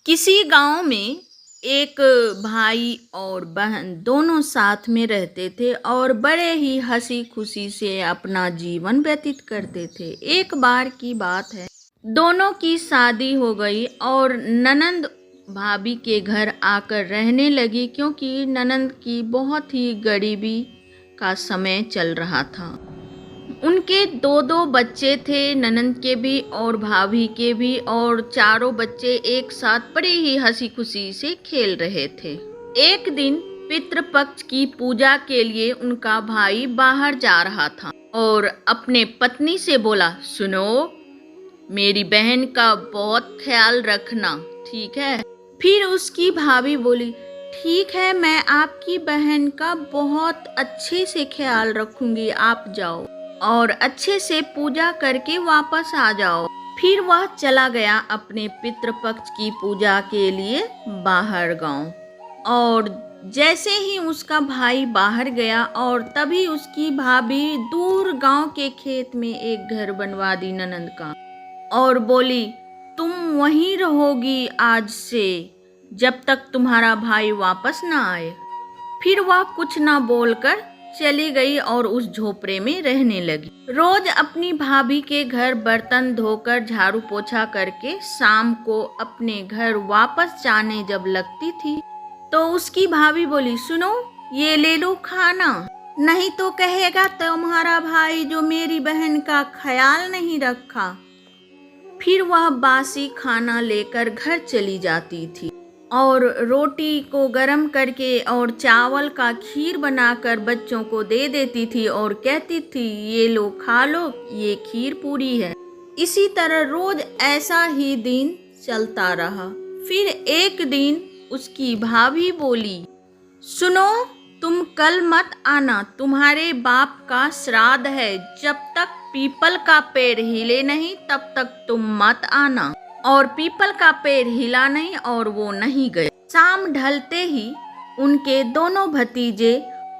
किसी गांव में एक भाई और बहन दोनों साथ में रहते थे और बड़े ही हंसी खुशी से अपना जीवन व्यतीत करते थे। एक बार की बात है, दोनों की शादी हो गई और ननंद भाभी के घर आकर रहने लगी, क्योंकि ननंद की बहुत ही गरीबी का समय चल रहा था। उनके दो दो बच्चे थे, ननंद के भी और भाभी के भी, और चारों बच्चे एक साथ बड़ी ही हंसी खुशी से खेल रहे थे। एक दिन पितृपक्ष की पूजा के लिए उनका भाई बाहर जा रहा था और अपने पत्नी से बोला, सुनो, मेरी बहन का बहुत ख्याल रखना, ठीक है। फिर उसकी भाभी बोली, ठीक है, मैं आपकी बहन का बहुत अच्छे से ख्याल रखूंगी, आप जाओ और अच्छे से पूजा करके वापस आ जाओ। फिर वह चला गया अपने पितृपक्ष की पूजा के लिए बाहर गांव। और जैसे ही उसका भाई बाहर गया और तभी उसकी भाभी दूर गांव के खेत में एक घर बनवा दी ननंद का और बोली, तुम वहीं रहोगी आज से जब तक तुम्हारा भाई वापस ना आए। फिर वह कुछ ना बोलकर चली गई और उस झोपड़े में रहने लगी। रोज अपनी भाभी के घर बर्तन धोकर झाड़ू पोछा करके शाम को अपने घर वापस जाने जब लगती थी तो उसकी भाभी बोली, सुनो, ये ले लो खाना, नहीं तो कहेगा तुम्हारा भाई जो मेरी बहन का ख्याल नहीं रखा। फिर वह बासी खाना लेकर घर चली जाती थी और रोटी को गरम करके और चावल का खीर बनाकर बच्चों को दे देती थी और कहती थी, ये लो खा लो, ये खीर पूरी है। इसी तरह रोज ऐसा ही दिन चलता रहा। फिर एक दिन उसकी भाभी बोली, सुनो, तुम कल मत आना, तुम्हारे बाप का श्राद्ध है, जब तक पीपल का पेड़ हिले नहीं तब तक तुम मत आना। और पीपल का पेड़ हिला नहीं और वो नहीं गए। शाम ढलते ही उनके दोनों भतीजे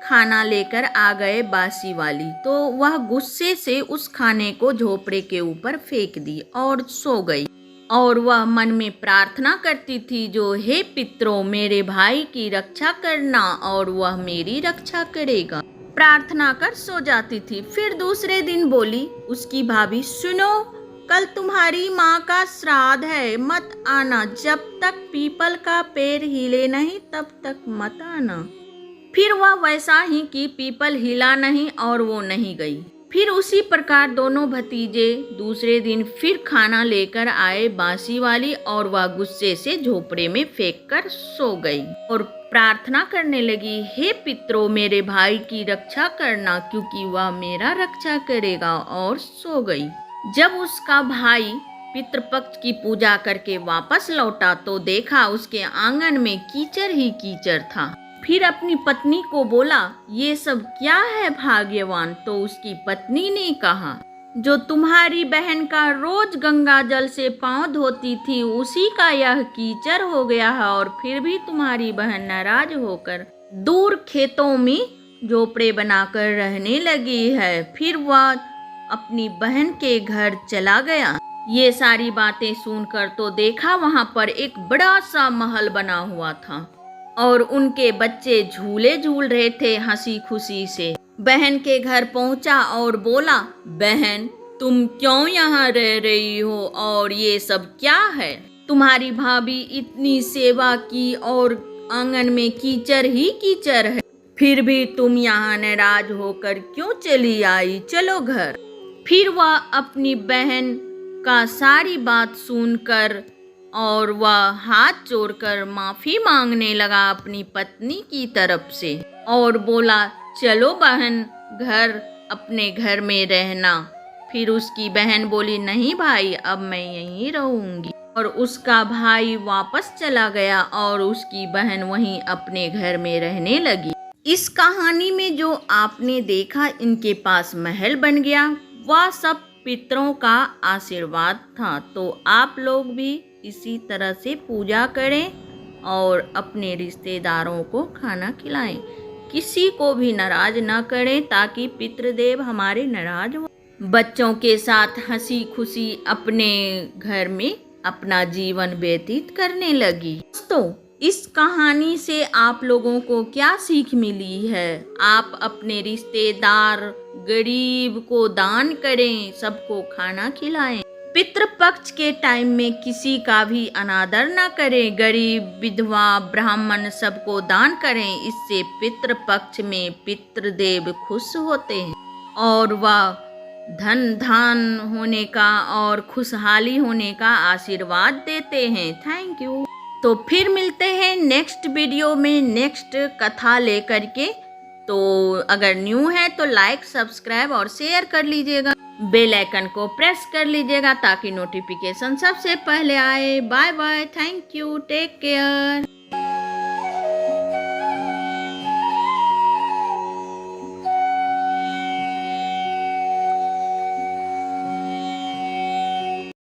खाना लेकर आ गए बासी वाली, तो वह गुस्से से उस खाने को झोपड़े के ऊपर फेंक दी और सो गई। और वह मन में प्रार्थना करती थी, जो हे पितरों, मेरे भाई की रक्षा करना और वह मेरी रक्षा करेगा। प्रार्थना कर सो जाती थी। फिर दूसरे दिन बोली उसकी भाभी, सुनो, कल तुम्हारी माँ का श्राद्ध है, मत आना, जब तक पीपल का पेड़ हिले नहीं तब तक मत आना। फिर वह वैसा ही कि पीपल हिला नहीं और वो नहीं गई। फिर उसी प्रकार दोनों भतीजे दूसरे दिन फिर खाना लेकर आए बासी वाली, और वह गुस्से से झोपड़े में फेंक कर सो गई और प्रार्थना करने लगी, हे पितरों, मेरे भाई की रक्षा करना, क्योंकि वह मेरा रक्षा करेगा, और सो गई। जब उसका भाई पितृपक्ष की पूजा करके वापस लौटा तो देखा उसके आंगन में कीचड़ ही कीचड़ था। फिर अपनी पत्नी को बोला, ये सब क्या है भाग्यवान? तो उसकी पत्नी ने कहा, जो तुम्हारी बहन का रोज गंगा जल से पांव धोती थी उसी का यह कीचड़ हो गया है, और फिर भी तुम्हारी बहन नाराज होकर दूर खेतों में झोपड़े बनाकर रहने लगी है। फिर वह अपनी बहन के घर चला गया। ये सारी बातें सुनकर तो देखा वहां पर एक बड़ा सा महल बना हुआ था और उनके बच्चे झूले झूल रहे थे हंसी खुशी से। बहन के घर पहुंचा और बोला, बहन, तुम क्यों यहाँ रह रही हो और ये सब क्या है? तुम्हारी भाभी इतनी सेवा की और आंगन में कीचड़ ही कीचड़ है, फिर भी तुम यहाँ नाराज होकर क्यों चली आई? चलो घर। फिर वह अपनी बहन का सारी बात सुनकर और वह हाथ जोड़कर माफी मांगने लगा अपनी पत्नी की तरफ से और बोला, चलो बहन, घर अपने घर में रहना। फिर उसकी बहन बोली, नहीं भाई, अब मैं यहीं रहूंगी। और उसका भाई वापस चला गया और उसकी बहन वहीं अपने घर में रहने लगी। इस कहानी में जो आपने देखा, इनके पास महल बन गया, वह सब पितरों का आशीर्वाद था। तो आप लोग भी इसी तरह से पूजा करें और अपने रिश्तेदारों को खाना खिलाएं, किसी को भी नाराज ना करें ताकि पितृदेव हमारे नाराज हो। बच्चों के साथ हंसी खुशी अपने घर में अपना जीवन व्यतीत करने लगी। दोस्तों, इस कहानी से आप लोगों को क्या सीख मिली है? आप अपने रिश्तेदार गरीब को दान करें, सबको खाना खिलाएं। पितृपक्ष के टाइम में किसी का भी अनादर ना करें। गरीब, विधवा, ब्राह्मण सबको दान करें। इससे पितृपक्ष में पितृदेव खुश होते हैं और वह धन धान होने का और खुशहाली होने का आशीर्वाद देते हैं। Thank you. तो फिर मिलते हैं नेक्स्ट वीडियो में नेक्स्ट कथा लेकर के। तो अगर न्यू है तो लाइक, सब्सक्राइब और शेयर कर लीजिएगा। बेल आइकन को प्रेस कर लीजिएगा ताकि नोटिफिकेशन सबसे पहले आए। Bye bye, thank you, take care.